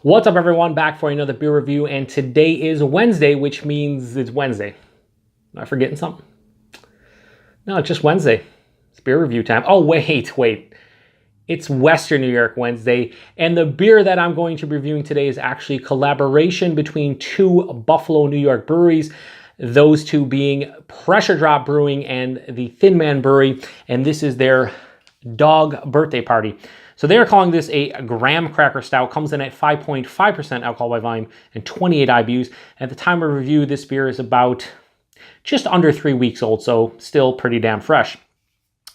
What's up, everyone? Back for another beer review, and today is Wednesday, which means it's Wednesday. Am I forgetting something? No, it's just Wednesday. It's beer review time. Oh, wait. It's Western New York Wednesday, and the beer that I'm going to be reviewing today is actually a collaboration between two Buffalo, New York breweries, those two being Pressure Drop Brewing and the Thin Man Brewery, and this is their dog birthday party. So they are calling this a Graham Cracker Stout. Comes in at 5.5% alcohol by volume and 28 IBUs. At the time of review, this beer is about just under 3 weeks old, so still pretty damn fresh.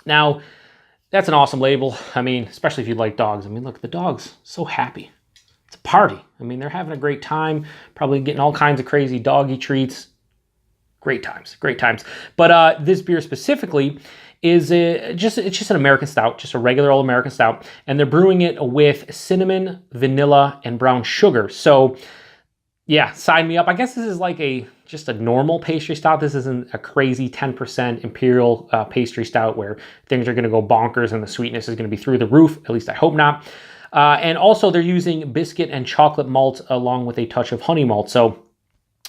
Now, that's an awesome label. I mean, especially if you like dogs. I mean, look, the dog's so happy. It's a party. I mean, they're having a great time, probably getting all kinds of crazy doggy treats. Great times. But this beer specifically is it's just an American stout, just a regular old American stout, and they're brewing it with cinnamon, vanilla, and brown sugar. So yeah, sign me up. I guess this is like just a normal pastry stout. This isn't a crazy 10% imperial pastry stout where things are going to go bonkers and the sweetness is going to be through the roof. At least I hope not. And also they're using biscuit and chocolate malt along with a touch of honey malt. So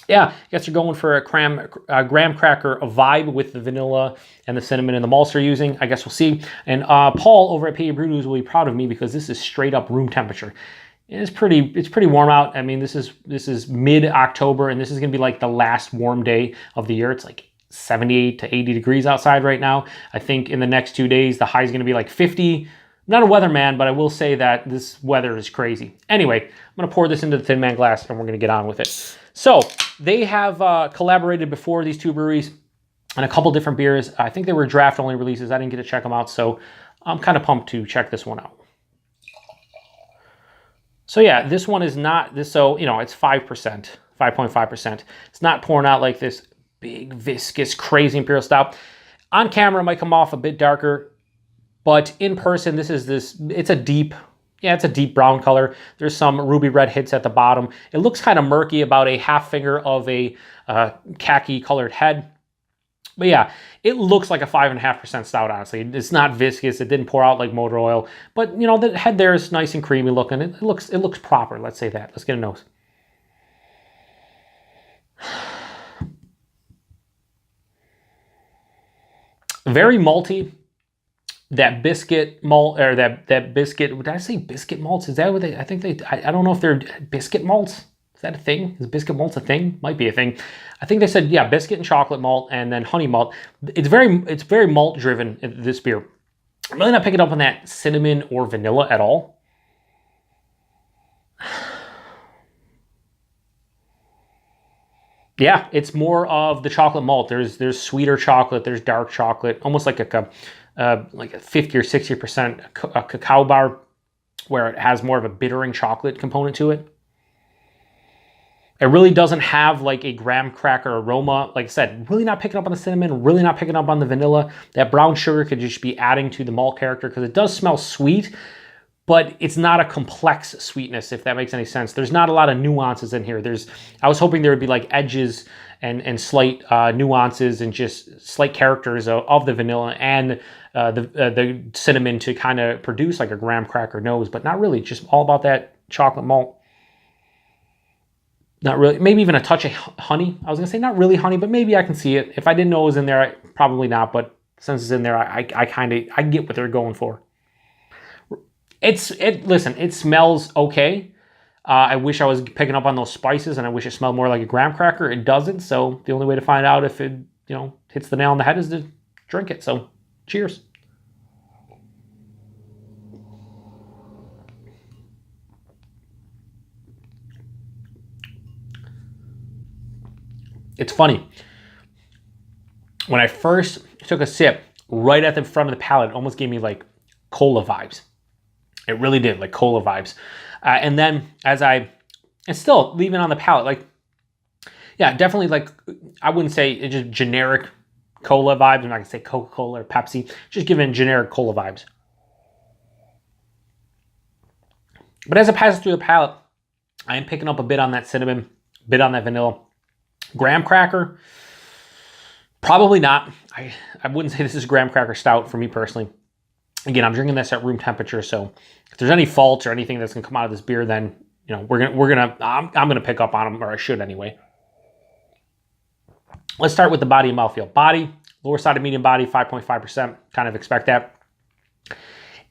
yeah, I guess you're going for a graham cracker vibe with the vanilla and the cinnamon and the malts they're using. I guess we'll see. And Paul over at PaTroll will be proud of me because this is straight up room temperature. It's pretty warm out. I mean, this is mid-October, and this is gonna be like the last warm day of the year. It's like 78 to 80 degrees outside right now. I think in the next 2 days, the high is gonna be like 50. I'm not a weatherman, but I will say that this weather is crazy. Anyway, I'm gonna pour this into the Thin Man glass, and we're gonna get on with it. So they have collaborated before, these two breweries, on a couple different beers. I think they were draft-only releases. I didn't get to check them out, so I'm kind of pumped to check this one out. So yeah, this one is not this. So you know, it's 5%, 5.5%. It's not pouring out like this big viscous, crazy imperial stout. On camera, it might come off a bit darker, but in person, it's a deep. Yeah, it's a deep brown color. There's some ruby red hits at the bottom. It looks kind of murky, about a half finger of a khaki colored head. But yeah, it looks like a 5.5% stout, honestly. It's not viscous. It didn't pour out like motor oil. But, you know, the head there is nice and creamy looking. It looks proper, let's say that. Let's get a nose. Very malty. That biscuit malt, or that biscuit, did I say biscuit malts? Is that what they, I don't know if they're biscuit malts. Is that a thing? Is biscuit malts a thing? Might be a thing. I think they said, yeah, biscuit and chocolate malt and then honey malt. It's very malt driven, this beer. I'm really not picking up on that cinnamon or vanilla at all. Yeah, it's more of the chocolate malt. There's sweeter chocolate, there's dark chocolate, almost like a 50 or 60% cacao bar, where it has more of a bittering chocolate component to it. It really doesn't have like a graham cracker aroma. Like I said, really not picking up on the cinnamon, really not picking up on the vanilla. That brown sugar could just be adding to the malt character because it does smell sweet, but it's not a complex sweetness, if that makes any sense. There's not a lot of nuances in here. I was hoping there would be like edges and slight nuances and just slight characters of the vanilla and the cinnamon to kind of produce like a graham cracker nose, but not really. Just all about that chocolate malt. Not really. Maybe even a touch of honey. I was gonna say not really honey, but maybe I can see it. If I didn't know it was in there, probably not. But since it's in there, I get what they're going for. Listen, it smells okay. I wish I was picking up on those spices, and I wish it smelled more like a graham cracker. It doesn't, so the only way to find out if it, you know, hits the nail on the head is to drink it. So, cheers. It's funny. When I first took a sip, right at the front of the palate, it almost gave me like cola vibes. It really did, like cola vibes. And then and still leaving on the palate, like, yeah, definitely like, I wouldn't say it's just generic cola vibes. I'm not gonna say Coca-Cola or Pepsi, just giving generic cola vibes. But as it passes through the palate, I am picking up a bit on that cinnamon, a bit on that vanilla. Graham cracker, probably not. I wouldn't say this is Graham Cracker Stout for me personally. Again, I'm drinking this at room temperature, so if there's any faults or anything that's going to come out of this beer, then you know, I'm gonna pick up on them, or I should anyway. Let's start with the body and mouthfeel. Body, lower side of medium body, 5.5%. Kind of expect that.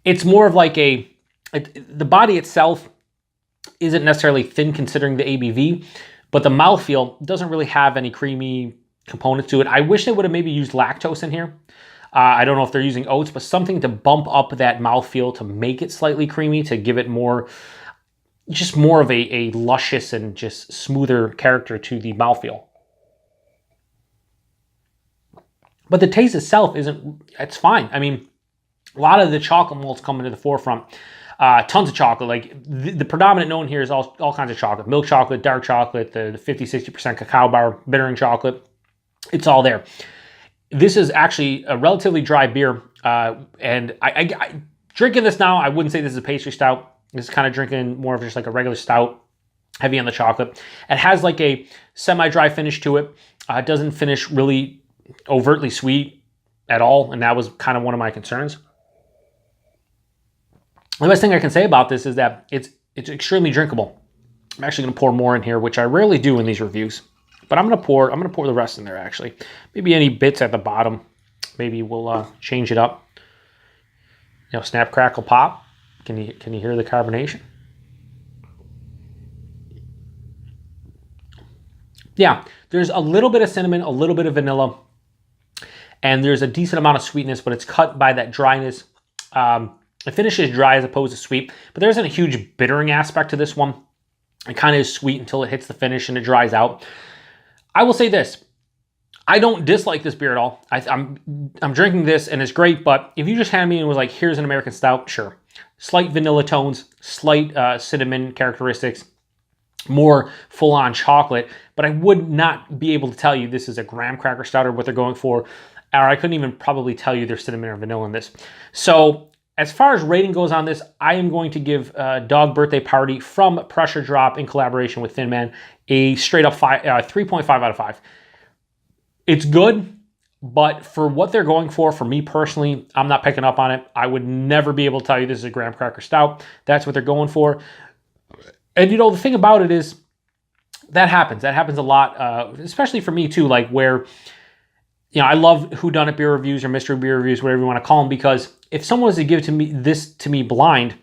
It's more of like the body itself isn't necessarily thin considering the ABV, but the mouthfeel doesn't really have any creamy components to it. I wish they would have maybe used lactose in here. I don't know if they're using oats, but something to bump up that mouthfeel to make it slightly creamy, to give it more, just more of a luscious and just smoother character to the mouthfeel. But the taste itself it's fine. I mean, a lot of the chocolate malts come into the forefront. Tons of chocolate. Like the predominant known here is all kinds of chocolate. Milk chocolate, dark chocolate, the 50-60% cacao bar, bittering chocolate. It's all there. This is actually a relatively dry beer. And I drinking this now, I wouldn't say this is a pastry stout. This is kind of drinking more of just like a regular stout, heavy on the chocolate. It has like a semi-dry finish to it. It doesn't finish really overtly sweet at all, and that was kind of one of my concerns. The best thing I can say about this is that it's extremely drinkable. I'm actually going to pour more in here, which I rarely do in these reviews, but I'm going to pour the rest in there. Actually, maybe any bits at the bottom, maybe we'll change it up. You know, snap, crackle, pop. Can you hear the carbonation? Yeah, there's a little bit of cinnamon, a little bit of vanilla, and there's a decent amount of sweetness, but it's cut by that dryness. It finishes dry as opposed to sweet, but there isn't a huge bittering aspect to this one. It kind of is sweet until it hits the finish and it dries out. I will say this. I don't dislike this beer at all. I'm drinking this and it's great, but if you just handed me and was like, here's an American stout, sure. Slight vanilla tones, slight cinnamon characteristics, more full-on chocolate, but I would not be able to tell you this is a Graham Cracker Stout or what they're going for, or I couldn't even probably tell you there's cinnamon or vanilla in this. So as far as rating goes on this, I am going to give Dog Birthday Party from Pressure Drop in collaboration with Thin Man a straight up 3.5 out of 5. It's good, but for what they're going for me personally, I'm not picking up on it. I would never be able to tell you this is a Graham Cracker Stout. That's what they're going for. And you know, the thing about it is that happens. That happens a lot, especially for me too, like where, you know, I love whodunit beer reviews or mystery beer reviews, whatever you want to call them, because if someone was to give this to me blind,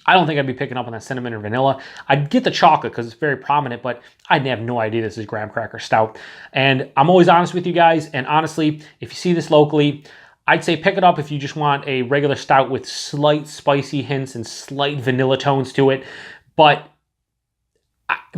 I don't think I'd be picking up on that cinnamon or vanilla. I'd get the chocolate because it's very prominent, but I'd have no idea this is Graham Cracker Stout. And I'm always honest with you guys, and honestly, if you see this locally, I'd say pick it up if you just want a regular stout with slight spicy hints and slight vanilla tones to it. But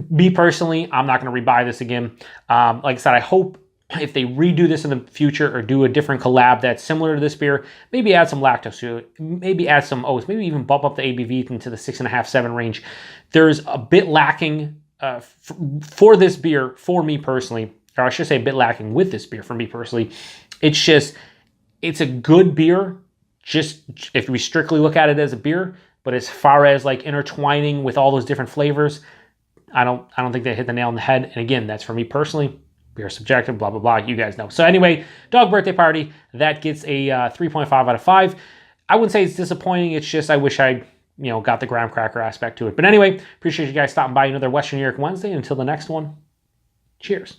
me personally, I'm not going to rebuy this again. Like I said, I hope if they redo this in the future or do a different collab that's similar to this beer, maybe add some lactose to it, maybe add some oats, maybe even bump up the ABV into the 6.5, 7 range. There's a bit lacking for this beer, for me personally, or I should say a bit lacking with this beer for me personally. It's a good beer, just if we strictly look at it as a beer, but as far as like intertwining with all those different flavors, I don't think they hit the nail on the head. And again, that's for me personally. Beer subjective, blah, blah, blah. You guys know. So anyway, Dog Birthday Party, that gets a 3.5 out of 5. I wouldn't say it's disappointing. It's just I wish I, got the graham cracker aspect to it. But anyway, appreciate you guys stopping by another Western New York Wednesday. Until the next one, cheers.